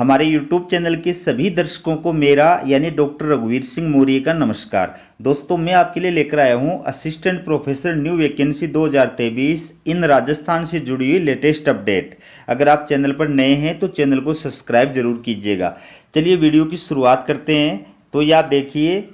हमारे YouTube channel के सभी दर्शकों को मेरा यानी डॉक्टर रघुवीर सिंह मौर्य का नमस्कार। दोस्तों, मैं आपके लिए लेकर आया हूं असिस्टेंट प्रोफेसर न्यू वैकेंसी 2023 इन राजस्थान से जुड़ी हुई लेटेस्ट अपडेट। अगर आप चैनल पर नए हैं तो चैनल को सब्सक्राइब जरूर कीजिएगा। चलिए वीडियो की शुरुआत करते हैं। तो ये आप देखिए,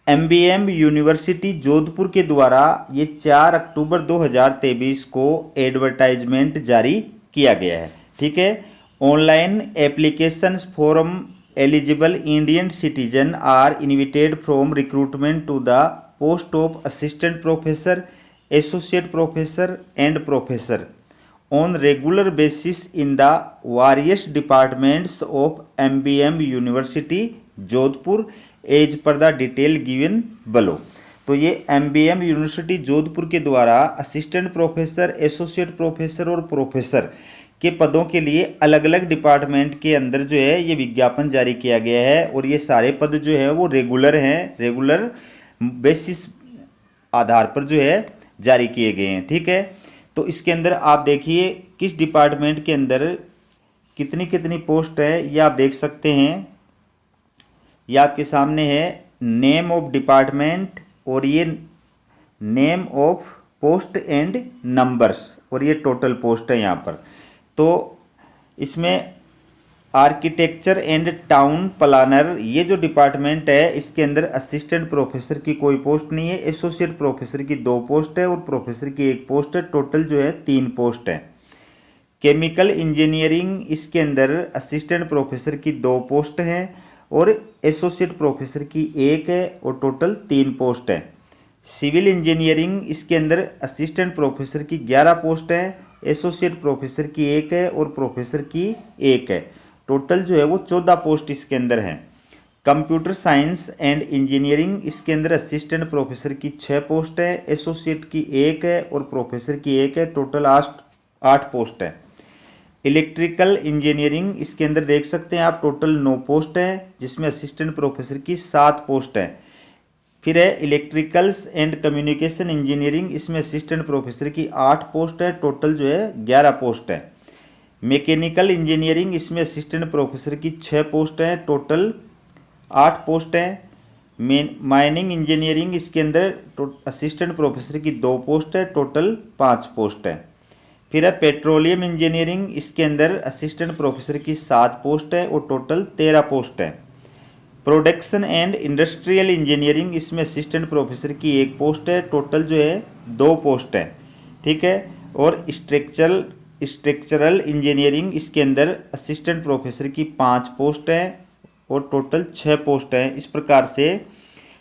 MBM यूनिवर्सिटी जोधपुर के द्वारा ये 4 अक्टूबर 2023 को एडवर्टाइजमेंट जारी किया गया है। ठीक है। Online application form eligible Indian citizen are invited from recruitment to the post of assistant professor, associate professor and professor on regular basis in the various departments of MBM University Jodhpur as per the detail given below। तो ये MBM university Jodhpur के द्वारा assistant professor, associate professor और professor के पदों के लिए अलग अलग डिपार्टमेंट के अंदर जो है ये विज्ञापन जारी किया गया है। और ये सारे पद जो है वो रेगुलर हैं, रेगुलर बेसिस आधार पर जो है जारी किए गए हैं। ठीक है। तो इसके अंदर आप देखिए किस डिपार्टमेंट के अंदर कितनी कितनी पोस्ट है, ये आप देख सकते हैं। ये आपके सामने है नेम ऑफ डिपार्टमेंट और ये name of post and numbers और ये टोटल पोस्ट है यहाँ पर। तो इसमें आर्किटेक्चर एंड टाउन प्लानर ये जो डिपार्टमेंट है इसके अंदर असिस्टेंट प्रोफेसर की कोई पोस्ट नहीं है, एसोसिएट प्रोफेसर की 2 पोस्ट है और प्रोफेसर की 1 पोस्ट है। टोटल जो है 3 पोस्ट है। केमिकल इंजीनियरिंग इसके अंदर असिस्टेंट प्रोफेसर की 2 पोस्ट है और एसोसिएट प्रोफेसर की 1 है और टोटल 3 पोस्ट है। सिविल इंजीनियरिंग इसके अंदर असिस्टेंट प्रोफेसर की 11 पोस्ट है, एसोसिएट प्रोफेसर की 1 है और प्रोफेसर की 1 है। टोटल जो है वो 14 पोस्ट इसके अंदर हैं। कंप्यूटर साइंस एंड इंजीनियरिंग इसके अंदर असिस्टेंट प्रोफेसर की 6 पोस्ट है, एसोसिएट की 1 है और प्रोफेसर की 1 है। टोटल 8 पोस्ट है। इलेक्ट्रिकल इंजीनियरिंग इसके अंदर देख सकते हैं आप, टोटल 9 पोस्ट है जिसमें असिस्टेंट प्रोफेसर की 7 पोस्ट है। फिर है इलेक्ट्रिकल्स एंड कम्युनिकेशन इंजीनियरिंग, इसमें असिस्टेंट प्रोफेसर की 8 पोस्ट है। टोटल जो है 11 पोस्ट है। मैकेनिकल इंजीनियरिंग इसमें असिस्टेंट प्रोफेसर की 6 पोस्ट हैं, टोटल 8 पोस्ट हैं। माइनिंग इंजीनियरिंग इसके अंदर असिस्टेंट प्रोफेसर की 2 पोस्ट है, टोटल 5 पोस्ट है। फिर है पेट्रोलियम इंजीनियरिंग इसके अंदर असिस्टेंट प्रोफेसर की 7 पोस्ट है और टोटल 13 पोस्ट है। प्रोडक्शन एंड इंडस्ट्रियल इंजीनियरिंग इसमें असिस्टेंट प्रोफेसर की 1 पोस्ट है, टोटल जो है 2 पोस्ट है। ठीक है। और स्ट्रक्चरल इंजीनियरिंग इसके अंदर असिस्टेंट प्रोफेसर की 5 पोस्ट है और टोटल 6 पोस्ट है। इस प्रकार से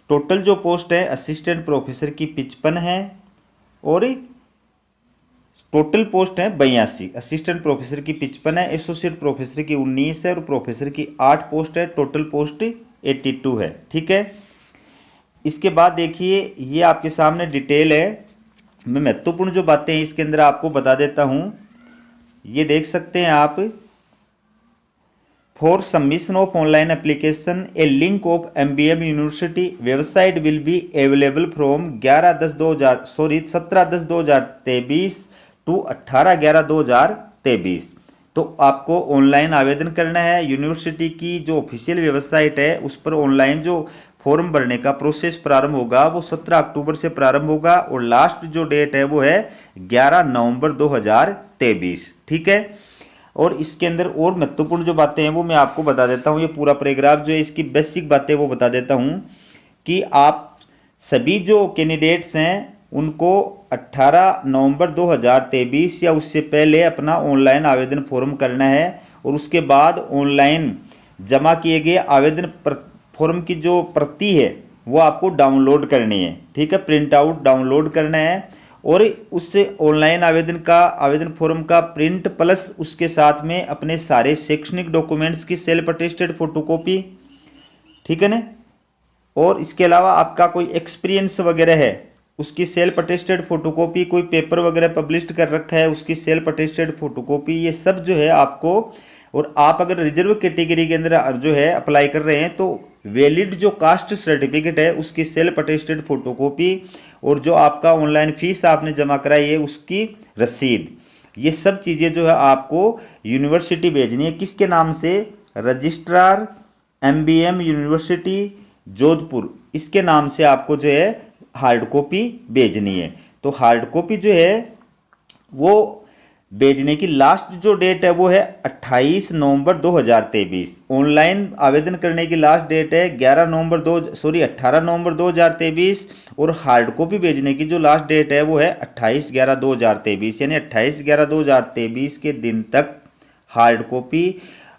टोटल जो पोस्ट है असिस्टेंट प्रोफेसर की 55 है और टोटल पोस्ट है 82। असिस्टेंट प्रोफेसर की 55 है, एसोसिएट प्रोफेसर की 19 है और प्रोफेसर की 8 पोस्ट है। टोटल पोस्ट 82 है। ठीक है। इसके बाद देखिए ये आपके सामने डिटेल है। मैं महत्वपूर्ण जो बातें हैं इसके अंदर आपको बता देता हूँ। ये देख सकते हैं आप, for submission of online application a link of MBM university website will be available from 17/10/2023 to 18/11/2023। तो आपको ऑनलाइन आवेदन करना है। यूनिवर्सिटी की जो ऑफिशियल वेबसाइट है उस पर ऑनलाइन जो फॉर्म भरने का प्रोसेस प्रारंभ होगा वो 17 अक्टूबर से प्रारंभ होगा और लास्ट जो डेट है वो है 11 नवंबर 2023। ठीक है। और इसके अंदर और महत्वपूर्ण जो बातें हैं वो मैं आपको बता देता हूँ। ये पूरा पैराग्राफ जो है इसकी बेसिक बातें वो बता देता हूँ कि आप सभी जो कैंडिडेट्स हैं उनको 18 नवंबर 2023 या उससे पहले अपना ऑनलाइन आवेदन फॉर्म करना है और उसके बाद ऑनलाइन जमा किए गए आवेदन फॉर्म की जो प्रति है वो आपको डाउनलोड करनी है। ठीक है। प्रिंट आउट डाउनलोड करना है और उससे ऑनलाइन आवेदन फॉर्म का प्रिंट प्लस उसके साथ में अपने सारे शैक्षणिक डॉक्यूमेंट्स की सेल्फ अटेस्टेड फोटोकॉपी। ठीक है ना। और इसके अलावा आपका कोई एक्सपीरियंस वगैरह है उसकी सेल्फ अटेस्टेड फोटोकॉपी, कोई पेपर वगैरह पब्लिश कर रखा है उसकी सेल्फ अटेस्टेड फोटोकॉपी, ये सब जो है आपको। और आप अगर रिजर्व कैटेगरी के अंदर जो है अप्लाई कर रहे हैं तो वैलिड जो कास्ट सर्टिफिकेट है उसकी सेल्फ अटेस्टेड फोटोकॉपी और जो आपका ऑनलाइन फीस आपने जमा कराई है उसकी रसीद, ये सब चीज़ें जो है आपको यूनिवर्सिटी भेजनी है। किसके नाम से? रजिस्ट्रार MBM यूनिवर्सिटी जोधपुर, इसके नाम से आपको जो है हार्ड कॉपी भेजनी है। तो हार्ड कॉपी जो है वो भेजने की लास्ट जो डेट है वो है 28 नवंबर 2023। ऑनलाइन आवेदन करने की लास्ट डेट है 18 नवंबर 2023 और हार्ड कॉपी भेजने की जो लास्ट डेट है वो है 28/11/2023, यानी 28/11/2023 के दिन तक हार्ड कॉपी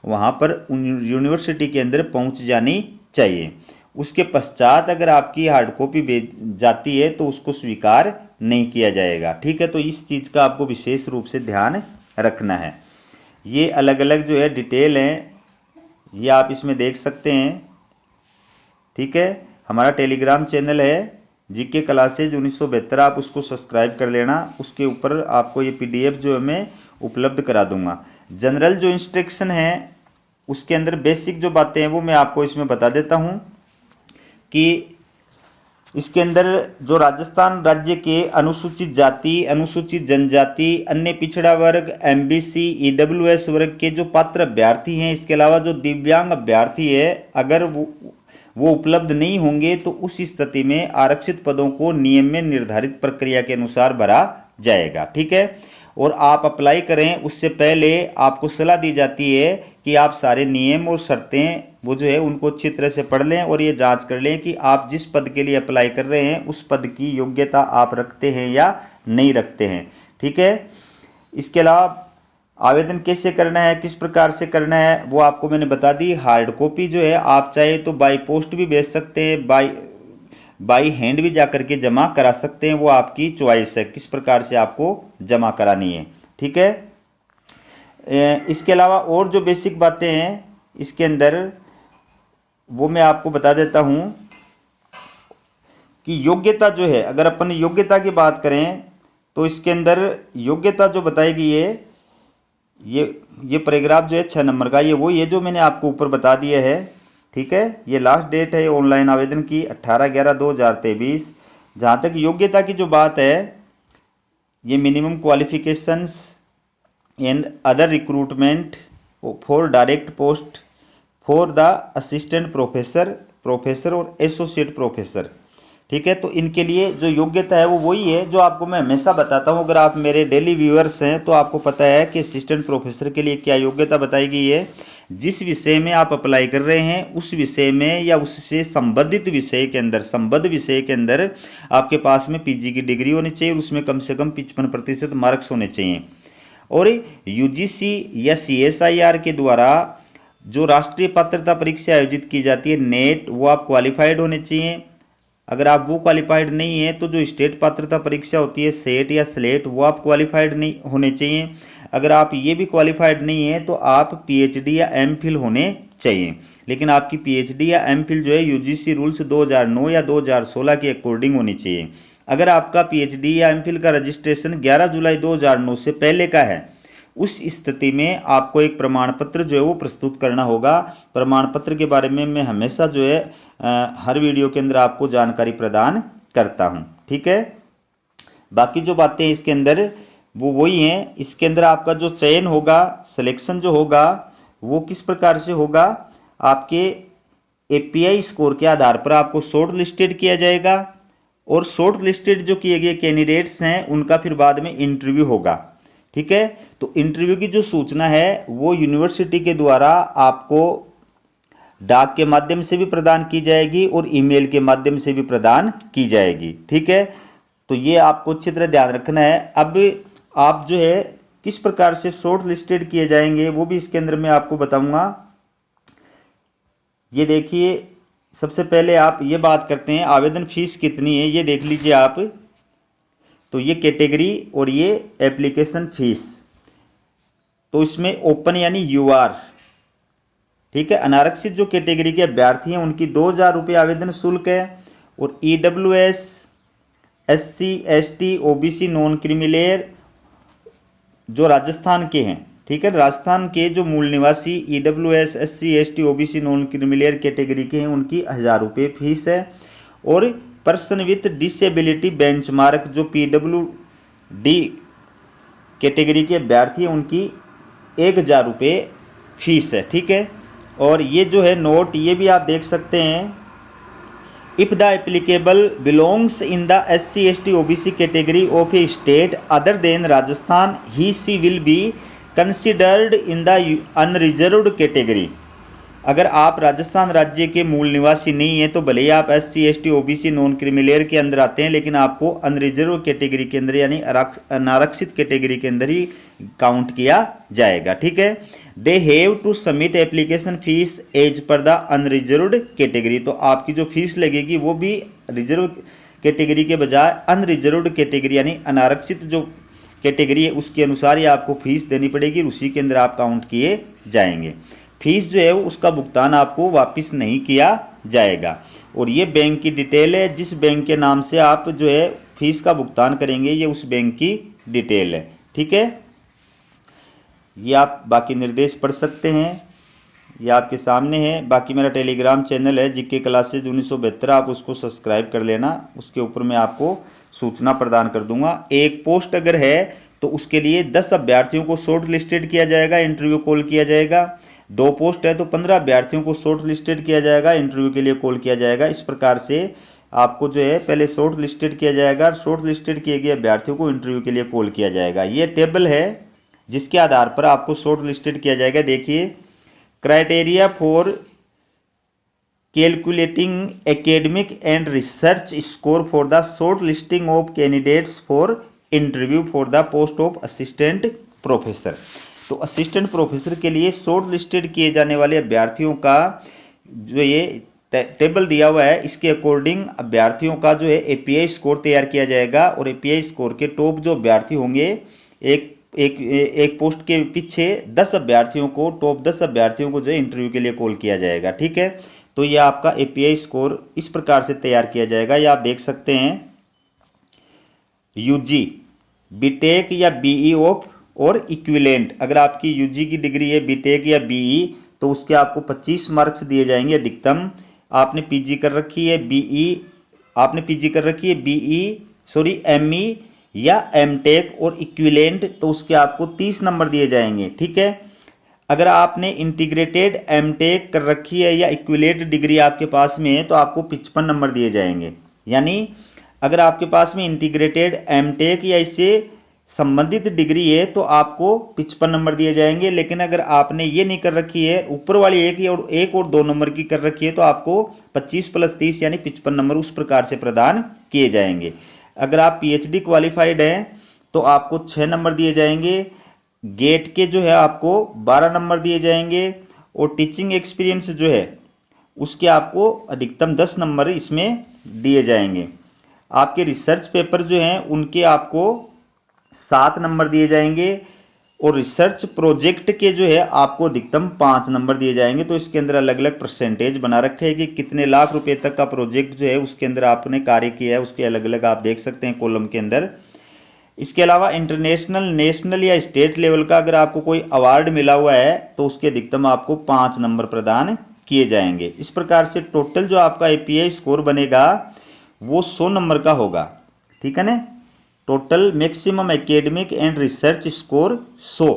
वहाँ पर यूनिवर्सिटी के अंदर पहुँच जानी चाहिए। उसके पश्चात अगर आपकी हार्ड कॉपी भेज जाती है तो उसको स्वीकार नहीं किया जाएगा। ठीक है, तो इस चीज़ का आपको विशेष रूप से ध्यान रखना है। ये अलग अलग जो है डिटेल हैं, ये आप इसमें देख सकते हैं। ठीक है, हमारा टेलीग्राम चैनल है GK क्लासेज 1972, आप उसको सब्सक्राइब कर लेना। उसके ऊपर आपको ये PDF जो है मैं उपलब्ध करा दूंगा। जनरल जो इंस्ट्रक्शन है उसके अंदर बेसिक जो बातें हैं वो मैं आपको इसमें बता देता हूँ कि इसके अंदर जो राजस्थान राज्य के अनुसूचित जाति, अनुसूचित जनजाति, अन्य पिछड़ा वर्ग, MBC, EWS वर्ग के जो पात्र अभ्यर्थी हैं, इसके अलावा जो दिव्यांग अभ्यर्थी है, अगर वो उपलब्ध नहीं होंगे तो उस स्थिति में आरक्षित पदों को नियम में निर्धारित प्रक्रिया के अनुसार भरा जाएगा। ठीक है, और आप अप्लाई करें उससे पहले आपको सलाह दी जाती है कि आप सारे नियम और शर्तें वो जो है उनको अच्छी तरह से पढ़ लें और ये जांच कर लें कि आप जिस पद के लिए अप्लाई कर रहे हैं उस पद की योग्यता आप रखते हैं या नहीं रखते हैं। ठीक है, इसके अलावा आवेदन कैसे करना है, किस प्रकार से करना है, वो आपको मैंने बता दी। हार्ड कॉपी जो है आप चाहे तो बाई पोस्ट भी भेज सकते हैं, बाई हैंड भी जा करके जमा करा सकते हैं, वो आपकी चॉइस है किस प्रकार से आपको जमा करानी है। ठीक है, इसके अलावा और जो बेसिक बातें हैं इसके अंदर वो मैं आपको बता देता हूँ कि योग्यता जो है, अगर अपन योग्यता की बात करें तो इसके अंदर योग्यता जो बताई गई है, ये पैराग्राफ जो है 6 नंबर का, ये वो ये जो मैंने आपको ऊपर बता दिया है। ठीक है, ये लास्ट डेट है ऑनलाइन आवेदन की 18/11/2023। जहाँ तक योग्यता की जो बात है, ये minimum qualifications and other recruitment for direct post for the assistant professor और एसोसिएट प्रोफेसर। ठीक है, तो इनके लिए जो योग्यता है वो वही है जो आपको मैं हमेशा बताता हूँ। अगर आप मेरे डेली व्यूअर्स हैं तो आपको पता है कि असिस्टेंट प्रोफेसर के लिए क्या योग्यता बताई गई है। जिस विषय में आप अप्लाई कर रहे हैं उस विषय में या उससे संबंधित विषय के अंदर, संबद्ध विषय के अंदर आपके पास में PG की डिग्री होनी चाहिए और उसमें कम से कम 55% मार्क्स होने चाहिए। और UGC या CSIR के द्वारा जो राष्ट्रीय पात्रता परीक्षा आयोजित की जाती है नेट, वो आप क्वालिफाइड होने चाहिए। अगर आप वो क्वालिफाइड नहीं है तो जो स्टेट पात्रता परीक्षा होती है सेट या स्लेट, वो आप क्वालिफाइड नहीं होने चाहिए। अगर आप ये भी क्वालिफाइड नहीं है तो आप PhD या MPhil होने चाहिए। लेकिन आपकी PhD या MPhil जो है UGC रूल्स 2009 या 2016 के अकॉर्डिंग होनी चाहिए। अगर आपका PhD या MPhil का रजिस्ट्रेशन 11 जुलाई 2009 से पहले का है, उस स्थिति में आपको एक प्रमाण पत्र जो है वो प्रस्तुत करना होगा। प्रमाण पत्र के बारे में मैं हमेशा जो है हर वीडियो के अंदर आपको जानकारी प्रदान करता हूं। ठीक है, बाकी जो बातें इसके अंदर वो वही हैं। इसके अंदर आपका जो चयन होगा, सिलेक्शन जो होगा वो किस प्रकार से होगा, आपके API स्कोर के आधार पर आपको शॉर्ट लिस्टेड किया जाएगा और शॉर्ट लिस्टेड जो किए गए कैंडिडेट्स हैं उनका फिर बाद में इंटरव्यू होगा। ठीक है, तो इंटरव्यू की जो सूचना है वो यूनिवर्सिटी के द्वारा आपको डाक के माध्यम से भी प्रदान की जाएगी और ईमेल के माध्यम से भी प्रदान की जाएगी। ठीक है, तो ये आपको अच्छी तरह ध्यान रखना है। अब आप जो है किस प्रकार से शॉर्ट लिस्टेड किए जाएंगे वो भी इसके अंदर मैं आपको बताऊंगा। ये देखिए, सबसे पहले आप ये बात करते हैं आवेदन फीस कितनी है, ये देख लीजिए आप। तो ये कैटेगरी और ये एप्लीकेशन फीस, तो इसमें ओपन यानी UR, ठीक है, अनारक्षित जो कैटेगरी के अभ्यर्थी हैं उनकी 2000 रुपये आवेदन शुल्क है। और EWS, SC, ST, OBC, non creamy जो राजस्थान के हैं, ठीक है, राजस्थान के जो मूल निवासी EWS, SC, ST, OBC, non creamy category के हैं उनकी 1000 रुपये फीस है। और पर्सन विथ डिसेबिलिटी बेंचमार्क जो PWD कैटेगरी के अभ्यर्थी हैं उनकी 1000 रुपये फीस है। ठीक है, और ये जो है नोट, ये भी आप देख सकते हैं, if the applicable belongs in the SC ST OBC category of a state other than Rajasthan, he she will be considered in the unreserved category. अगर आप राजस्थान राज्य के मूल निवासी नहीं हैं तो भले ही आप SC ST OBC non creamy layer के अंदर आते हैं, लेकिन आपको अनरिजर्व कैटेगरी के अंदर यानी अनारक्षित कैटेगरी के अंदर ही काउंट किया जाएगा। ठीक है। They have to submit application fees as per the unreserved category. तो आपकी जो फीस लगेगी वो भी रिजर्व कैटेगरी के बजाय अनरिजर्व्ड कैटेगरी यानी अनारक्षित जो कैटेगरी है उसके अनुसार ही आपको फीस देनी पड़ेगी, उसी के अंदर आप काउंट किए जाएंगे। फीस जो है उसका भुगतान आपको वापस नहीं किया जाएगा। और ये बैंक की डिटेल है, जिस बैंक के नाम से आप जो है फीस का भुगतान करेंगे ये उस बैंक की डिटेल है। ठीक है। ये आप बाकी निर्देश पढ़ सकते हैं, ये आपके सामने है। बाकी मेरा टेलीग्राम चैनल है GK क्लासेज 1972, आप उसको सब्सक्राइब कर लेना, उसके ऊपर मैं आपको सूचना प्रदान कर दूंगा। एक पोस्ट अगर है तो उसके लिए 10 अभ्यर्थियों को शॉर्ट लिस्टेड किया जाएगा, इंटरव्यू कॉल किया जाएगा। 2 पोस्ट है तो 15 अभ्यर्थियों को शॉर्ट लिस्टेड किया जाएगा, इंटरव्यू के लिए कॉल किया जाएगा। इस प्रकार से आपको जो है पहले शॉर्ट लिस्टेड किया जाएगा, शॉर्ट लिस्टेड किए गए अभ्यर्थियों को इंटरव्यू के लिए कॉल किया जाएगा। ये टेबल है जिसके आधार पर आपको शॉर्ट लिस्टेड किया जाएगा। देखिए, criteria for calculating academic and research score for the short listing of candidates for interview for the post of assistant professor. तो असिस्टेंट प्रोफेसर के लिए शॉर्ट लिस्टेड किए जाने वाले अभ्यर्थियों का जो ये टेबल दिया हुआ है, इसके अकॉर्डिंग अभ्यर्थियों का जो है API स्कोर तैयार किया जाएगा। और API स्कोर के टॉप जो अभ्यर्थी होंगे, एक पोस्ट के पीछे 10 अभ्यर्थियों को, टॉप 10 अभ्यर्थियों को जो है इंटरव्यू के लिए कॉल किया जाएगा। ठीक है। तो ये आपका API स्कोर इस प्रकार से तैयार किया जाएगा। ये आप देख सकते हैं, UG, BTech या BE ऑफ और इक्विवेलेंट। अगर आपकी UG की डिग्री है, BTech या BE, तो उसके आपको 25 मार्क्स दिए जाएंगे अधिकतम। आपने PG कर रखी है, ME या MTech और इक्विवेलेंट, तो उसके आपको 30 नंबर दिए जाएंगे। ठीक है। अगर आपने इंटीग्रेटेड MTech कर रखी है या इक्विवेलेंट डिग्री आपके पास में है तो आपको 55 नंबर दिए जाएंगे। यानी अगर आपके पास में इंटीग्रेटेड MTech या इससे संबंधित डिग्री है तो आपको 55 नंबर दिए जाएंगे। लेकिन अगर आपने ये नहीं कर रखी है, ऊपर वाली एक और 2 नंबर की कर रखी है, तो आपको 25 + 30 यानी 55 नंबर उस प्रकार से प्रदान किए जाएंगे। अगर आप PhD क्वालिफाइड हैं तो आपको 6 नंबर दिए जाएंगे। गेट के जो है आपको 12 नंबर दिए जाएंगे। और टीचिंग एक्सपीरियंस जो है उसके आपको अधिकतम 10 नंबर इसमें दिए जाएंगे। आपके रिसर्च पेपर जो हैं उनके आपको 7 नंबर दिए जाएंगे। और रिसर्च प्रोजेक्ट के जो है आपको अधिकतम 5 नंबर दिए जाएंगे। तो इसके अंदर अलग अलग परसेंटेज बना रखे हैं कि कितने लाख रुपए तक का प्रोजेक्ट जो है उसके अंदर आपने कार्य किया है, उसके अलग अलग आप देख सकते हैं कॉलम के अंदर। इसके अलावा इंटरनेशनल, नेशनल या स्टेट लेवल का अगर आपको कोई अवार्ड मिला हुआ है तो उसके अधिकतम आपको 5 नंबर प्रदान किए जाएंगे। इस प्रकार से टोटल जो आपका API स्कोर बनेगा वो 100 नंबर का होगा। ठीक है ना। Total maximum academic and research score 100।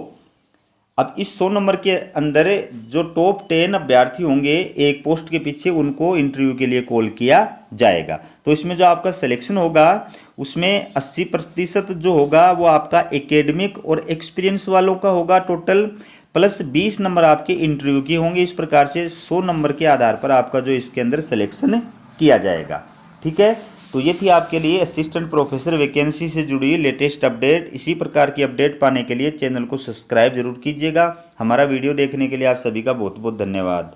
अब इस 100 नंबर के अंदर जो टॉप 10 अभ्यर्थी होंगे एक पोस्ट के पीछे, उनको इंटरव्यू के लिए कॉल किया जाएगा। तो इसमें जो आपका सिलेक्शन होगा उसमें 80% जो होगा वो आपका एकेडमिक और एक्सपीरियंस वालों का होगा टोटल, प्लस 20 नंबर आपके इंटरव्यू के होंगे। इस प्रकार से 100 नंबर के आधार पर आपका जो इसके अंदर सिलेक्शन किया जाएगा। ठीक है। तो ये थी आपके लिए असिस्टेंट प्रोफेसर वैकेंसी से जुड़ी लेटेस्ट अपडेट। इसी प्रकार की अपडेट पाने के लिए चैनल को सब्सक्राइब जरूर कीजिएगा। हमारा वीडियो देखने के लिए आप सभी का बहुत बहुत धन्यवाद।